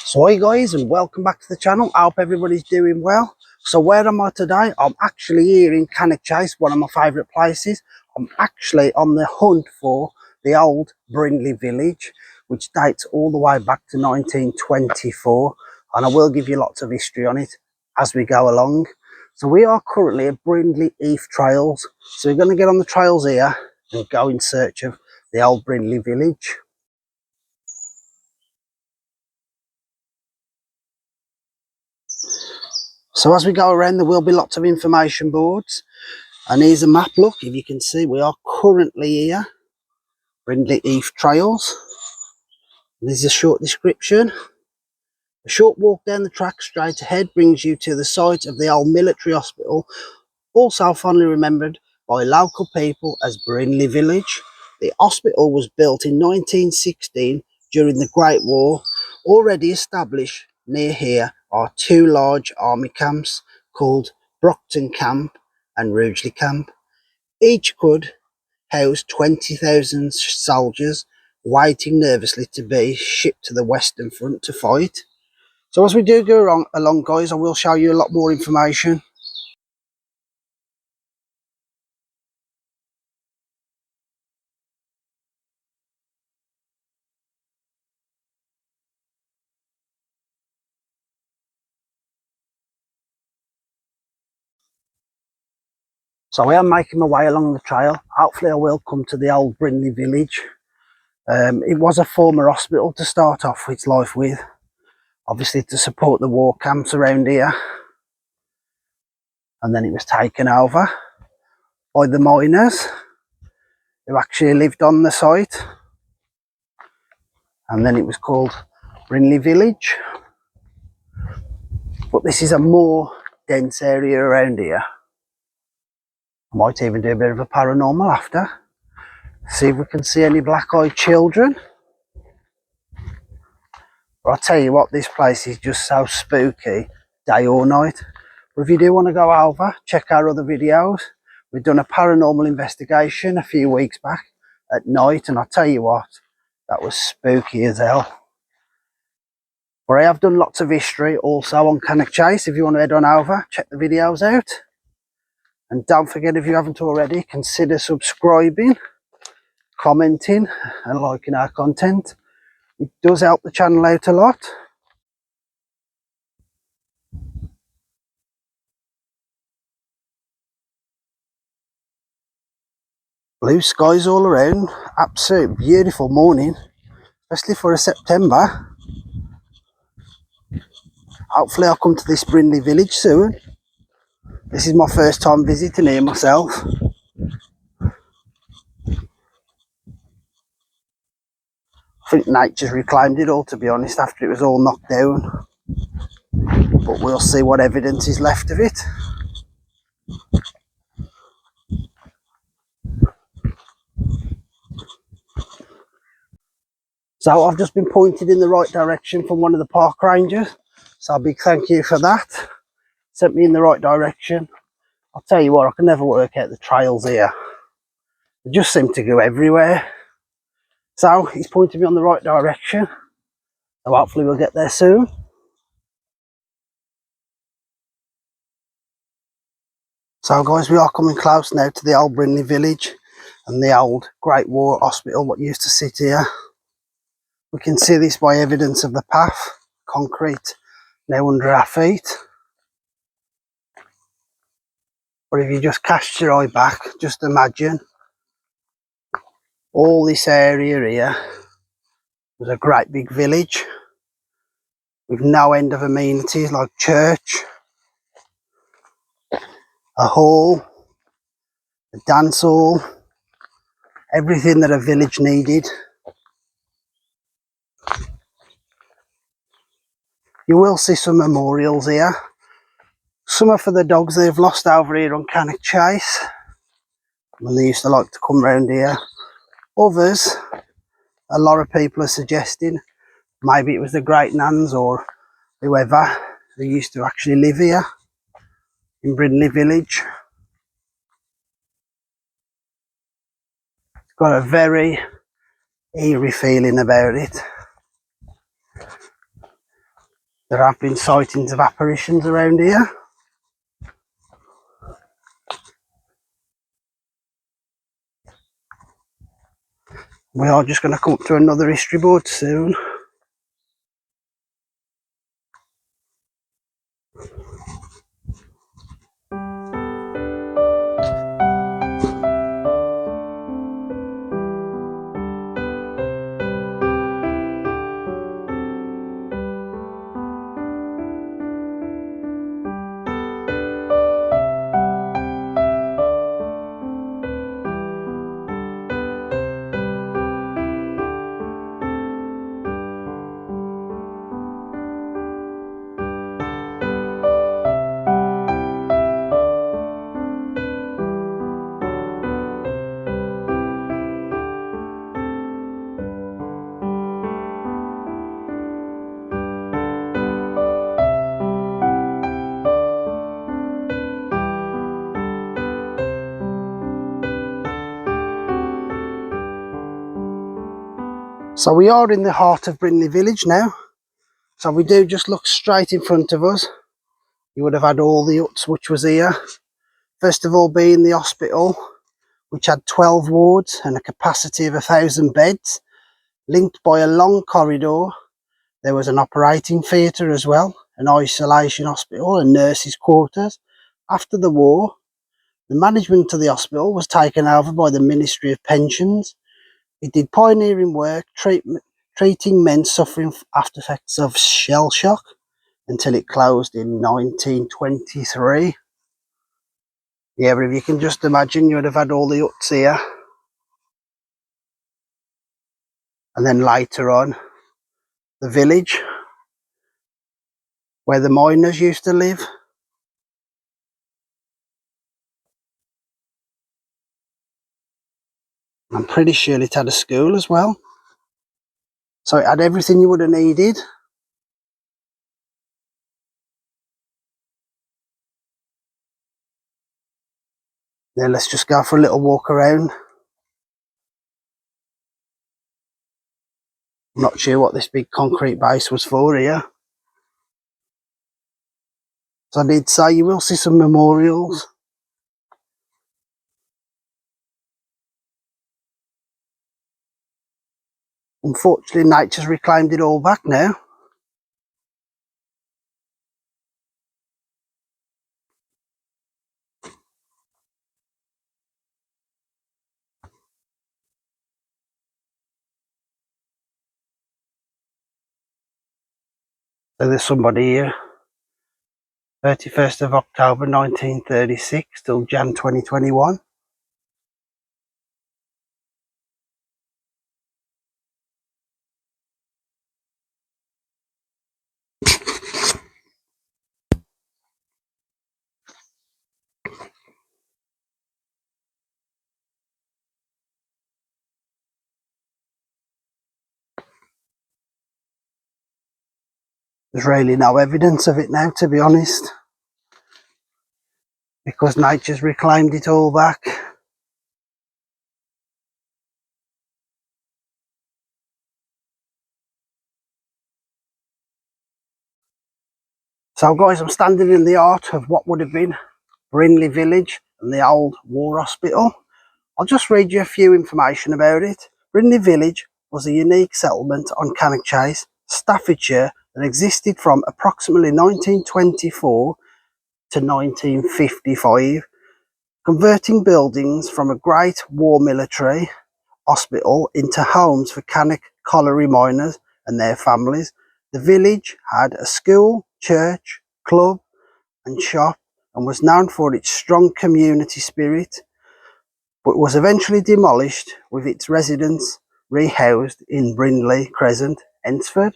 So hi guys, and welcome back to the channel. I hope everybody's doing well. So where am I today? I'm actually here in Cannock Chase, one of my favourite places. I'm actually on the hunt for the old Brindley Village, which dates all the way back to 1924, and I will give you lots of history on it as we go along. So we are currently at Brindley Heath trails, so we're going to get on the trails here and go in search of the old Brindley Village. So as we go around, there will be lots of information boards, and here's a map. Look, if you can see, we are currently here, Brindley Heath trails. There's a short description. A short walk down the track straight ahead brings you to the site of the old military hospital, also fondly remembered by local people as Brindley Village. The hospital was built in 1916 during the Great War. Already established near here are two large army camps called Brockton Camp and Rugeley Camp. Each could house 20,000 soldiers waiting nervously to be shipped to the Western Front to fight. So as we do go along guys, I will show you a lot more information. So I am making my way along the trail. Hopefully I will come to the old Brindley Village. It was a former hospital to start off its life with, obviously to support the war camps around here. And then it was taken over by the miners who actually lived on the site. And then it was called Brindley Village. But this is a more dense area around here. I might even do a bit of a paranormal after. See if we can see any black-eyed children. But I'll tell you what, this place is just so spooky, day or night. But if you do want to go over, check our other videos. We've done a paranormal investigation a few weeks back at night, and I'll tell you what, that was spooky as hell. But I have done lots of history also on Cannock Chase. If you want to head on over, check the videos out. And don't forget, if you haven't already, consider subscribing, commenting and liking our content. It does help the channel out a lot. Blue skies all around, absolute beautiful morning, especially for a September. Hopefully I'll come to this Brindley Village soon. This is my first time visiting here myself. I think nature's reclaimed it all, to be honest, after it was all knocked down. But we'll see what evidence is left of it. So I've just been pointed in the right direction from one of the park rangers. So a big thank you for that. Sent me in the right direction. I'll tell you what, I can never work out the trails here. They just seem to go everywhere. So he's pointed me on the right direction. So hopefully we'll get there soon. So guys, we are coming close now to the old Brindley Village and the old Great War Hospital what used to sit here. We can see this by evidence of the path, concrete now under our feet. But if you just cast your eye back, just imagine all this area here was a great big village with no end of amenities like church, a hall, a dance hall, everything that a village needed. You will see some memorials here. Some are for the dogs they've lost over here on Cannock Chase. And they used to like to come round here. Others, a lot of people are suggesting maybe it was the great nans or whoever who used to actually live here in Brindley Village. It's got a very eerie feeling about it. There have been sightings of apparitions around here. We are just going to come up to another history board soon. So we are in the heart of Brindley Village now. So we do just look straight in front of us. You would have had all the huts which was here. First of all being the hospital, which had 12 wards and a capacity of 1,000 beds. Linked by a long corridor, there was an operating theatre as well, an isolation hospital and nurses' quarters. After the war, the management of the hospital was taken over by the Ministry of Pensions. It did pioneering work treating men suffering after effects of shell shock until it closed in 1923. Yeah, but if you can just imagine, you would have had all the huts here. And then later on, the village where the miners used to live. I'm pretty sure it had a school as well. So it had everything you would have needed. Then let's just go for a little walk around. I'm not sure what this big concrete base was for here. So I did say you will see some memorials. Unfortunately, nature's reclaimed it all back now. So there's somebody here. 31st of October 1936 till Jan 2021. There's really no evidence of it now, to be honest, because nature's reclaimed it all back. So guys, I'm standing in the heart of what would have been Brindley Village and the old war hospital. I'll just read you a few information about it. Brindley Village was a unique settlement on Cannock Chase, Staffordshire, that existed from approximately 1924 to 1955, converting buildings from a great war military hospital into homes for Cannock colliery miners and their families. The village had a school, church, club and shop, and was known for its strong community spirit, but was eventually demolished with its residents rehoused in Brindley Crescent, Hednesford.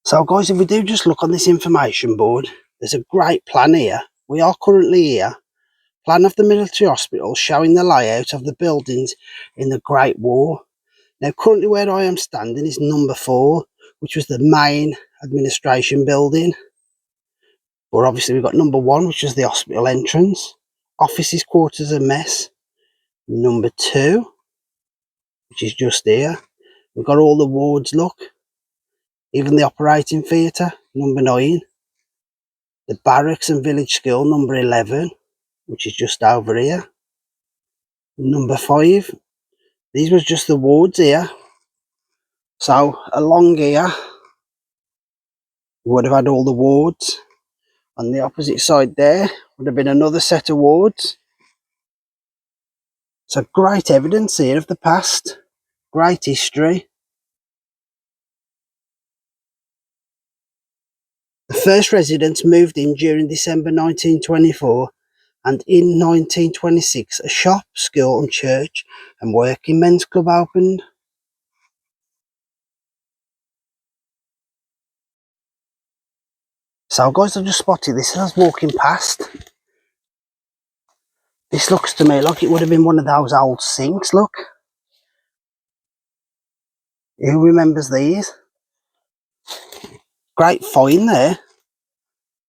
So guys, if we do just look on this information board, there's a great plan here. We are currently here. Plan of the military hospital showing the layout of the buildings in the Great War. Now currently where I am standing is number 4, which was the main administration building. But obviously we've got number 1, which is the hospital entrance. Offices, quarters and mess. Number 2. which is just here. We've got all the wards, look. Even the operating theatre, number 9. The barracks and village school, number 11, which is just over here. Number 5. These was just the wards here. So along here, we would have had all the wards. On the opposite side there would have been another set of wards. So great evidence here of the past. Great history. The first residents moved in during December 1924, and in 1926 a shop, school and church and working men's club opened. So guys, I've just spotted this as I was walking past. This looks to me like it would have been one of those old sinks, look. Who remembers these? Great find there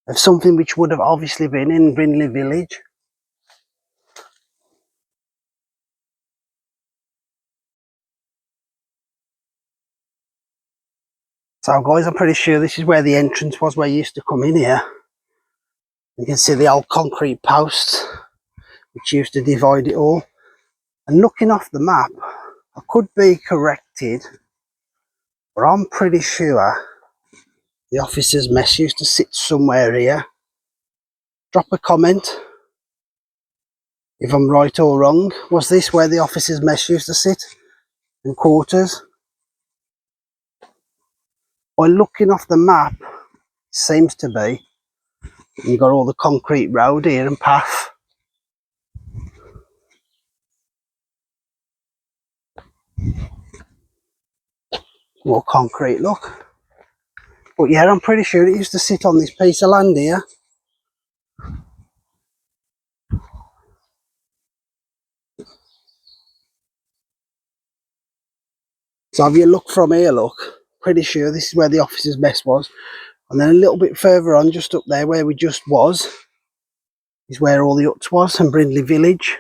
of something which would have obviously been in Brindley Village. So guys, I'm pretty sure this is where the entrance was, where you used to come in here. You can see the old concrete posts which used to divide it all. And looking off the map, I could be corrected, but I'm pretty sure the officers' mess used to sit somewhere here. Drop a comment if I'm right or wrong. Was this where the officers' mess used to sit? And quarters? By looking off the map, it seems to be. You've got all the concrete road here and path. More concrete, look. But yeah, I'm pretty sure it used to sit on this piece of land here. So if you look from here, look, pretty sure this is where the officers' mess was. And then a little bit further on, just up there where we just was, is where all the huts was, and Brindley Village.